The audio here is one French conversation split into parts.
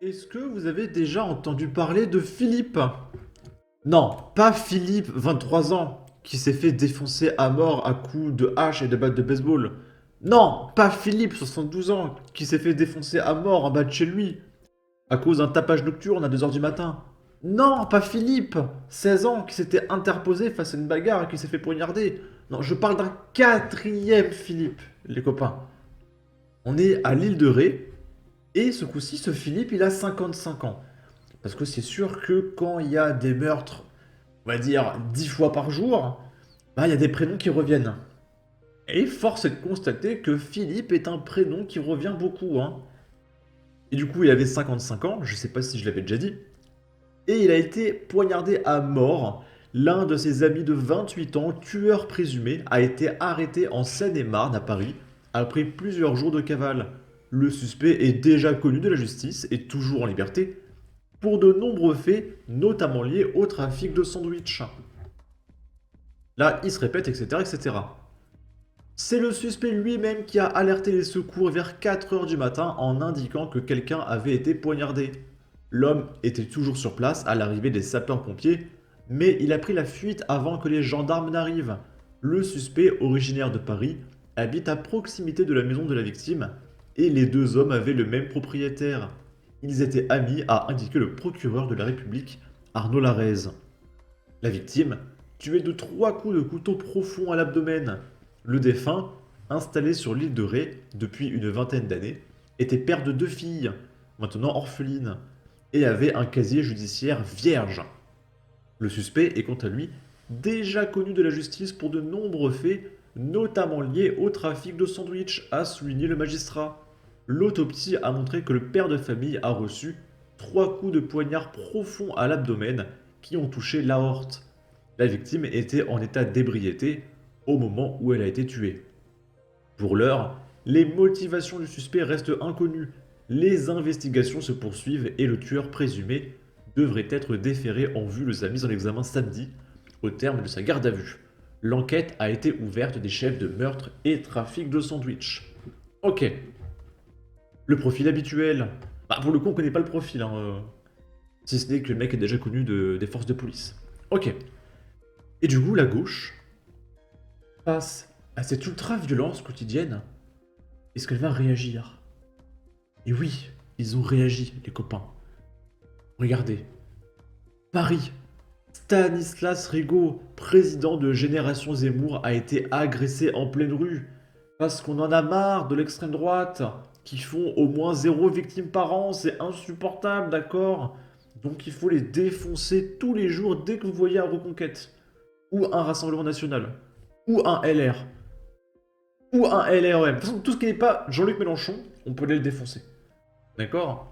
Est-ce que vous avez déjà entendu parler de Philippe? Non, pas Philippe, 23 ans, qui s'est fait défoncer à mort à coups de hache et de batte de baseball. Non, pas Philippe, 72 ans, qui s'est fait défoncer à mort en bas de chez lui, à cause d'un tapage nocturne à 2 heures du matin. Non, pas Philippe, 16 ans, qui s'était interposé face à une bagarre et qui s'est fait poignarder. Non, je parle d'un quatrième Philippe, les copains. On est à l'île de Ré, et ce coup-ci, ce Philippe, il a 55 ans. Parce que c'est sûr que quand il y a des meurtres, on va dire 10 fois par jour, bah, il y a des prénoms qui reviennent. Et force est de constater que Philippe est un prénom qui revient beaucoup. Hein. Et du coup, il avait 55 ans, je sais pas si je l'avais déjà dit, et il a été poignardé à mort. L'un de ses amis de 28 ans, tueur présumé, a été arrêté en Seine-et-Marne à Paris après plusieurs jours de cavale. Le suspect est déjà connu de la justice et toujours en liberté, pour de nombreux faits, notamment liés au trafic de sandwich. Là, il se répète, etc., etc. C'est le suspect lui-même qui a alerté les secours vers 4 heures du matin en indiquant que quelqu'un avait été poignardé. L'homme était toujours sur place à l'arrivée des sapeurs-pompiers, mais il a pris la fuite avant que les gendarmes n'arrivent. Le suspect, originaire de Paris, habite à proximité de la maison de la victime, et les deux hommes avaient le même propriétaire. Ils étaient amis, a indiqué le procureur de la République, Arnaud Larez. La victime, tuée de 3 coups de couteau profond à l'abdomen. Le défunt, installé sur l'île de Ré depuis une vingtaine d'années, était père de 2 filles, maintenant orphelines, et avait un casier judiciaire vierge. Le suspect est quant à lui déjà connu de la justice pour de nombreux faits, notamment liés au trafic de sandwich, a souligné le magistrat. L'autopsie a montré que le père de famille a reçu 3 coups de poignard profond à l'abdomen qui ont touché l'aorte. La victime était en état d'ébriété au moment où elle a été tuée. Pour l'heure, les motivations du suspect restent inconnues. Les investigations se poursuivent et le tueur présumé devrait être déféré en vue de sa mise en examen samedi, au terme de sa garde à vue. L'enquête a été ouverte des chefs de meurtre et trafic de sandwich. Ok, le profil habituel. Bah, pour le coup, on connaît pas le profil, hein, si ce n'est que le mec est déjà connu des forces de police. Ok. Et du coup, la gauche, face à cette ultra-violence quotidienne, est-ce qu'elle va réagir? Et oui, ils ont réagi, les copains. Regardez. Paris. Stanislas Rigaud, président de Génération Zemmour, a été agressé en pleine rue. Parce qu'on en a marre de l'extrême droite, qui font au moins 0 victime par an, c'est insupportable, d'accord? Donc il faut les défoncer tous les jours dès que vous voyez un Reconquête, ou un Rassemblement National, ou un LR, ou un LREM. De toute façon, tout ce qui n'est pas Jean-Luc Mélenchon, on peut aller le défoncer. D'accord?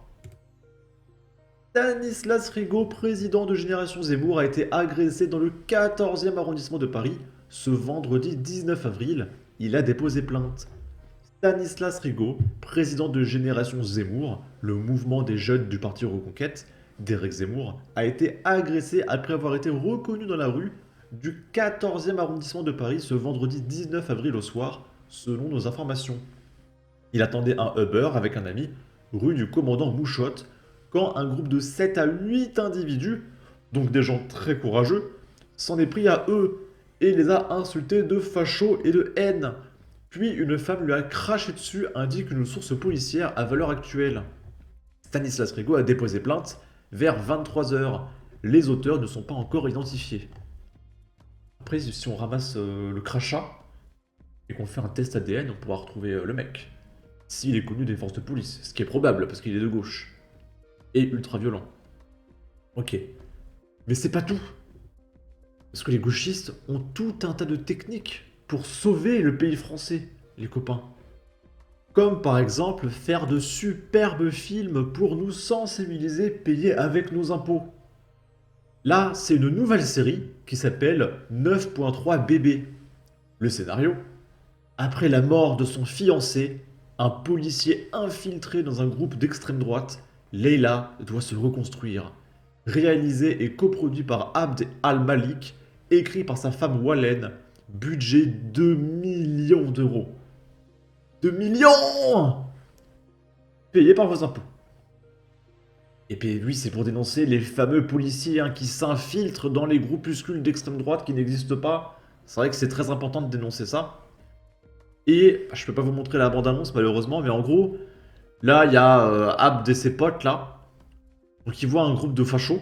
Stanislas Rigaud, président de Génération Zemmour, a été agressé dans le 14e arrondissement de Paris. Ce vendredi 19 avril, il a déposé plainte. Stanislas Rigaud, président de Génération Zemmour, le mouvement des jeunes du parti Reconquête, d'Éric Zemmour, a été agressé après avoir été reconnu dans la rue du 14e arrondissement de Paris ce vendredi 19 avril au soir, selon nos informations. Il attendait un Uber avec un ami, rue du commandant Mouchotte, quand un groupe de 7 à 8 individus, donc des gens très courageux, s'en est pris à eux et les a insultés de fachos et de haine. Puis une femme lui a craché dessus, indique une source policière à valeur actuelle. Stanislas Rigaud a déposé plainte vers 23 heures. Les auteurs ne sont pas encore identifiés. Après, si on ramasse le crachat et qu'on fait un test ADN, on pourra retrouver le mec. S'il est connu des forces de police, ce qui est probable parce qu'il est de gauche. Et ultra violent. Ok. Mais c'est pas tout. Parce que les gauchistes ont tout un tas de techniques pour sauver le pays français, les copains. Comme par exemple faire de superbes films pour nous sensibiliser, payés avec nos impôts. Là, c'est une nouvelle série qui s'appelle 9.3 bébé. Le scénario: après la mort de son fiancé, un policier infiltré dans un groupe d'extrême droite, Leila doit se reconstruire. Réalisé et coproduit par Abd al-Malik, écrit par sa femme Wallen, budget 2 millions d'euros. 2 millions payés par vos impôts. Et puis oui, c'est pour dénoncer les fameux policiers hein, qui s'infiltrent dans les groupuscules d'extrême droite qui n'existent pas. C'est vrai que c'est très important de dénoncer ça. Et je peux pas vous montrer la bande-annonce malheureusement, mais en gros, là il y a Abd et ses potes là. Donc ils voient un groupe de fachos.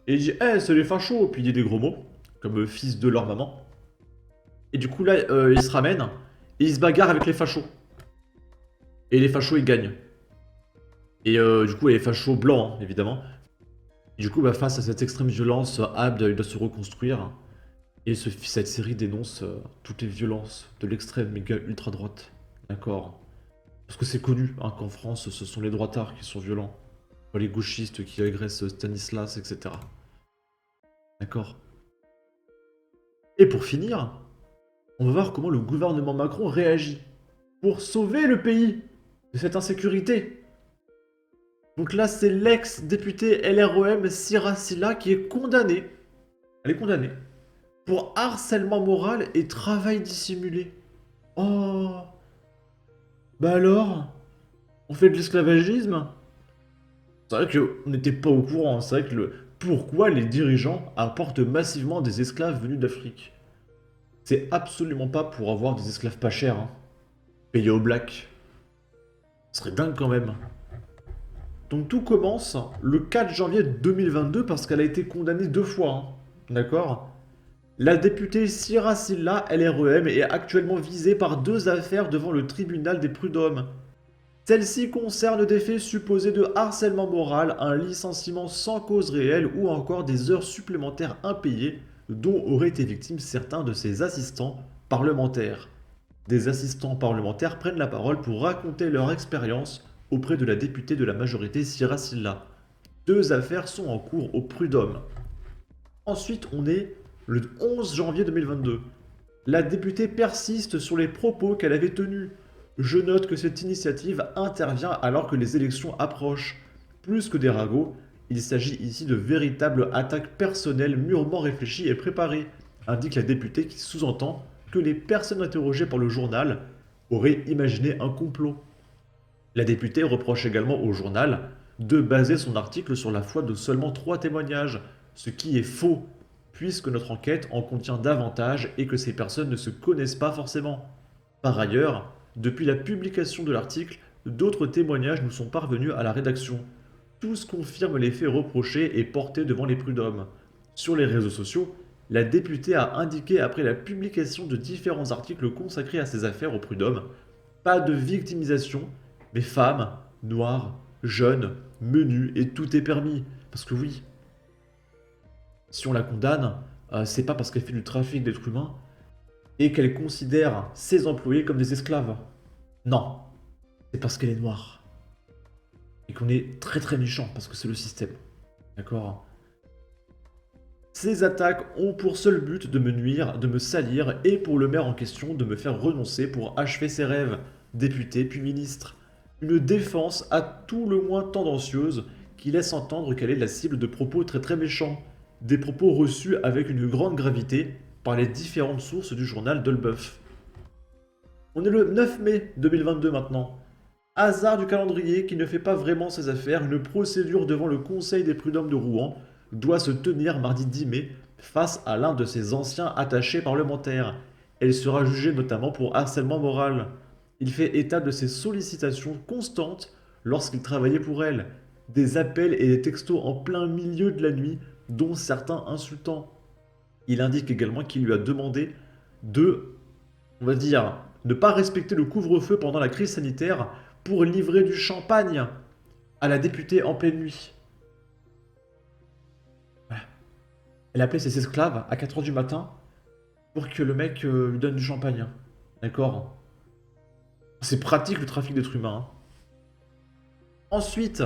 Et ils disent Eh, c'est les fachos! Puis il dit des gros mots, comme fils de leur maman. Et du coup là, ils se ramènent et ils se bagarrent avec les fachos. Et les fachos ils gagnent. Et du coup, les fachos blancs, hein, évidemment. Et du coup, bah, face à cette extrême violence, Abd il doit se reconstruire. Et cette série dénonce toutes les violences de l'extrême méga ultra droite. D'accord. Parce que c'est connu hein, qu'en France, ce sont les droitards qui sont violents. Pas les gauchistes qui agressent Stanislas, etc. D'accord. Et pour finir, on va voir comment le gouvernement Macron réagit pour sauver le pays de cette insécurité. Donc là, c'est l'ex-député LREM Siracilla qui est condamnée. Elle est condamnée pour harcèlement moral et travail dissimulé. Oh, bah alors, on fait de l'esclavagisme? C'est vrai qu'on n'était pas au courant. C'est vrai que pourquoi les dirigeants apportent massivement des esclaves venus d'Afrique? C'est absolument pas pour avoir des esclaves pas chers, hein, payés au black. Ce serait dingue quand même. Donc tout commence le 4 janvier 2022 parce qu'elle a été condamnée 2 fois. Hein. D'accord. La députée Siracilla LREM est actuellement visée par 2 affaires devant le tribunal des prud'hommes. Celle-ci concerne des faits supposés de harcèlement moral, un licenciement sans cause réelle ou encore des heures supplémentaires impayées dont auraient été victimes certains de ses assistants parlementaires. Des assistants parlementaires prennent la parole pour raconter leur expérience auprès de la députée de la majorité Siracilla. 2 affaires sont en cours au prud'homme. Ensuite, on est le 11 janvier 2022. La députée persiste sur les propos qu'elle avait tenus. Je note que cette initiative intervient alors que les élections approchent. Plus que des ragots, il s'agit ici de véritables attaques personnelles mûrement réfléchies et préparées, indique la députée qui sous-entend que les personnes interrogées par le journal auraient imaginé un complot. La députée reproche également au journal de baser son article sur la foi de seulement 3 témoignages, ce qui est faux, puisque notre enquête en contient davantage et que ces personnes ne se connaissent pas forcément. Par ailleurs, depuis la publication de l'article, d'autres témoignages nous sont parvenus à la rédaction. Tous confirment les faits reprochés et portés devant les prud'hommes. Sur les réseaux sociaux, la députée a indiqué après la publication de différents articles consacrés à ces affaires au prud'homme, pas de victimisation, mais femmes, noires, jeunes, menues et tout est permis. Parce que oui, si on la condamne, c'est pas parce qu'elle fait du trafic d'êtres humains et qu'elle considère ses employés comme des esclaves. Non, c'est parce qu'elle est noire. Et qu'on est très très méchant parce que c'est le système. D'accord. Ces attaques ont pour seul but de me nuire, de me salir et pour le maire en question de me faire renoncer pour achever ses rêves, député puis ministre. Une défense à tout le moins tendancieuse qui laisse entendre qu'elle est la cible de propos très très méchants. Des propos reçus avec une grande gravité par les différentes sources du journal Delbeuf. On est le 9 mai 2022 maintenant. Hasard du calendrier qui ne fait pas vraiment ses affaires, une procédure devant le Conseil des prud'hommes de Rouen doit se tenir mardi 10 mai face à l'un de ses anciens attachés parlementaires. Elle sera jugée notamment pour harcèlement moral. Il fait état de ses sollicitations constantes lorsqu'il travaillait pour elle. Des appels et des textos en plein milieu de la nuit, dont certains insultants. Il indique également qu'il lui a demandé de, on va dire, ne pas respecter le couvre-feu pendant la crise sanitaire pour livrer du champagne à la députée en pleine nuit. Voilà. Elle appelait ses esclaves à 4h du matin pour que le mec lui donne du champagne. D'accord. C'est pratique le trafic d'êtres humains. Hein. Ensuite,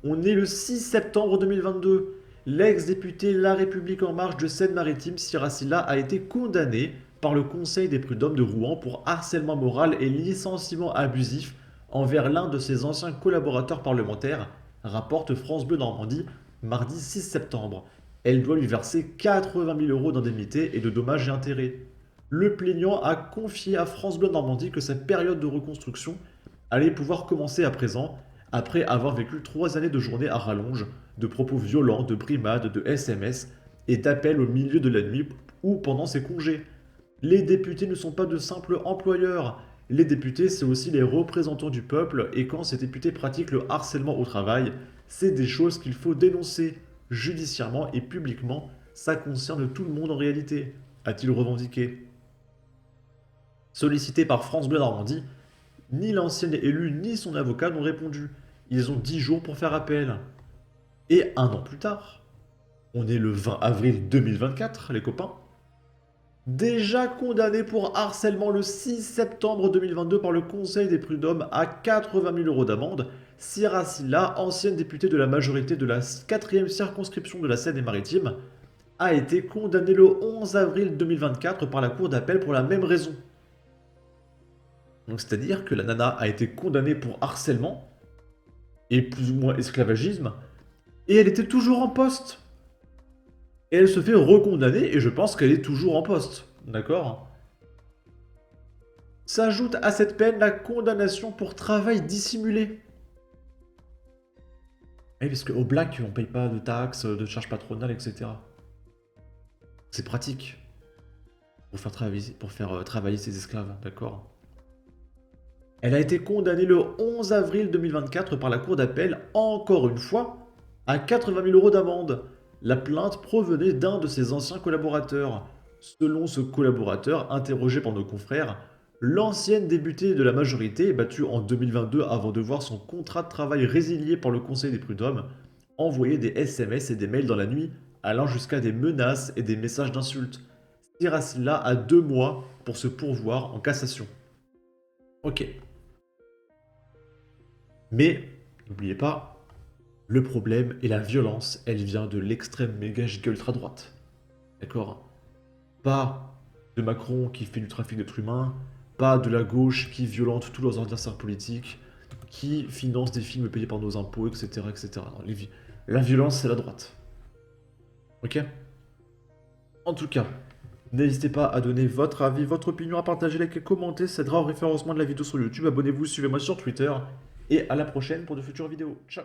on est le 6 septembre 2022. L'ex-député La République En Marche de Seine-Maritime, Siracilla, a été condamné par le Conseil des prud'hommes de Rouen pour harcèlement moral et licenciement abusif envers l'un de ses anciens collaborateurs parlementaires, rapporte France Bleu Normandie, mardi 6 septembre. Elle doit lui verser 80 000 euros d'indemnité et de dommages et intérêts. Le plaignant a confié à France Bleu Normandie que sa période de reconstruction allait pouvoir commencer à présent, après avoir vécu 3 années de journée à rallonge, de propos violents, de brimades, de SMS et d'appels au milieu de la nuit ou pendant ses congés. Les députés ne sont pas de simples employeurs. Les députés, c'est aussi les représentants du peuple, et quand ces députés pratiquent le harcèlement au travail, c'est des choses qu'il faut dénoncer, judiciairement et publiquement. Ça concerne tout le monde en réalité, a-t-il revendiqué. Sollicité par France Bleu Normandie, ni l'ancienne élue ni son avocat n'ont répondu. Ils ont 10 jours pour faire appel. Et un an plus tard, on est le 20 avril 2024, les copains, déjà condamné pour harcèlement le 6 septembre 2022 par le Conseil des prud'hommes à 80 000 euros d'amende, Sira Silla, ancienne députée de la majorité de la 4e circonscription de la Seine-et-Maritime, a été condamnée le 11 avril 2024 par la Cour d'appel pour la même raison. Donc c'est-à-dire que la nana a été condamnée pour harcèlement et plus ou moins esclavagisme, et elle était toujours en poste. Et elle se fait recondamner, et je pense qu'elle est toujours en poste. D'accord? S'ajoute à cette peine la condamnation pour travail dissimulé. Et parce qu'au black, on paye pas de taxes, de charges patronales, etc. C'est pratique pour faire travailler ses esclaves, d'accord? Elle a été condamnée le 11 avril 2024 par la Cour d'appel, encore une fois, à 80 000 euros d'amende. La plainte provenait d'un de ses anciens collaborateurs. Selon ce collaborateur, interrogé par nos confrères, l'ancienne députée de la majorité est battue en 2022 avant de voir son contrat de travail résilié par le Conseil des prud'hommes, envoyer des SMS et des mails dans la nuit, allant jusqu'à des menaces et des messages d'insultes. Sira Silla a 2 mois pour se pourvoir en cassation. Ok. Mais, n'oubliez pas, le problème et la violence, elle vient de l'extrême méga giga ultra droite. D'accord? Pas de Macron qui fait du trafic d'êtres humains, pas de la gauche qui violente tous leurs adversaires politiques, qui finance des films payés par nos impôts, etc. etc. Non, la violence, c'est la droite. Ok? En tout cas, n'hésitez pas à donner votre avis, votre opinion, à partager, liker, commenter, ça aidera au référencement de la vidéo sur YouTube. Abonnez-vous, suivez-moi sur Twitter, et à la prochaine pour de futures vidéos. Ciao!